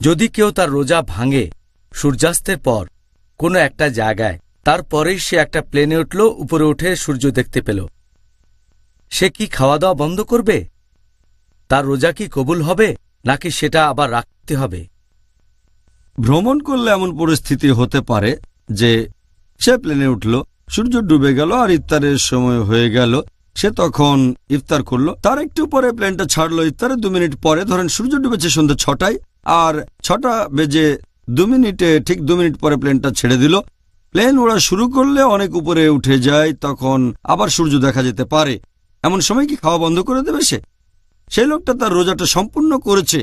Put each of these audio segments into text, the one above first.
যদি কেউ তার রোজা ভাঙে সূর্যাস্তের পর কোনো একটা জায়গায়, তারপরেই সে একটা প্লেনে উঠল, উপরে উঠে সূর্য দেখতে পেল, সে কি খাওয়া দাওয়া বন্ধ করবে? তার রোজা কি কবুল হবে, নাকি সেটা আবার রাখতে হবে? ভ্রমণ করলে এমন পরিস্থিতি হতে পারে যে সে প্লেনে উঠল, সূর্য ডুবে গেল আর ইফতারের সময় হয়ে গেল, সে তখন ইফতার করলো, তার একটু পরে প্লেনটা ছাড়লো, ইফতারের 2 মিনিট পরে, ধরেন সূর্য ডুবেছে সন্ধ্যা 6টায়, আর 6টা বেজে 2 মিনিটে ঠিক 2 মিনিট পরে প্লেনটা ছেড়ে দিল। প্লেন ওড়া শুরু করলে অনেক উপরে উঠে যায়, তখন আবার সূর্য দেখা যেতে পারে। এমন সময় কি খাওয়া বন্ধ করে দেবে সে? সেই লোকটা তার রোজাটা সম্পূর্ণ করেছে,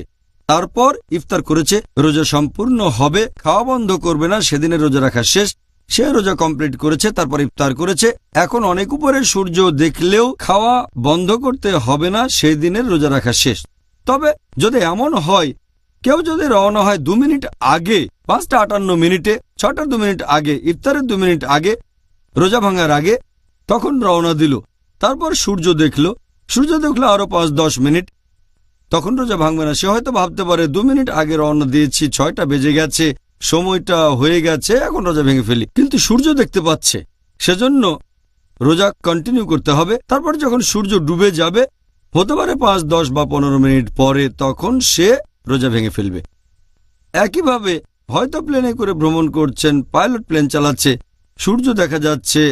তারপর ইফতার করেছে, রোজা সম্পূর্ণ হবে, খাওয়া বন্ধ করবে না, সেদিনের রোজা রাখা শেষ, সে রোজা কমপ্লিট করেছে, তারপর ইফতার করেছে। এখন অনেক উপরে সূর্য দেখলেও খাওয়া বন্ধ করতে হবে না, সেই দিনের রোজা রাখা শেষ। তবে যদি এমন হয়, কেউ যদি রওনা হয় 2 মিনিট আগে, 5:58 6টার 2 মিনিট আগে, ইফতারের 2 মিনিট আগে, রোজা ভাঙার আগে, তখন রওনা দিল, তারপর সূর্য দেখলো আরো 5-10 মিনিট, তখন রোজা ভাঙবে না। সে হয়তো ভাবতে পারে 2 মিনিট আগে রওনা দিয়েছি, 6টা বেজে গেছে, সময়টা হয়ে গেছে, এখন রোজা ভেঙে ফেলি, কিন্তু সূর্য দেখতে পাচ্ছে, সেজন্য রোজা কন্টিনিউ করতে হবে। তারপর যখন সূর্য ডুবে যাবে, হতে পারে 5, 10 বা 15 মিনিট পরে, তখন সে রোজা ভেঙে ফেলবে। একইভাবে হয়তো প্লেনে করে ভ্রমণ করছেন, পাইলট প্লেন চালাচ্ছে, সূর্য দেখা যাচ্ছে,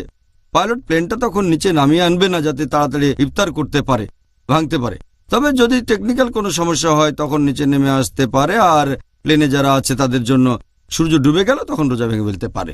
পাইলট প্লেনটা তখন নিচে নামিয়ে আনবে না যাতে তাড়াতাড়ি ইফতার করতে পারে, ভাঙতে পারে। তবে যদি টেকনিক্যাল কোনো সমস্যা হয় তখন নিচে নেমে আসতে পারে, আর প্লেনে যারা আছে তাদের জন্য সূর্য ডুবে গেল, তখন রোজা ভেঙে ফেলতে পারে।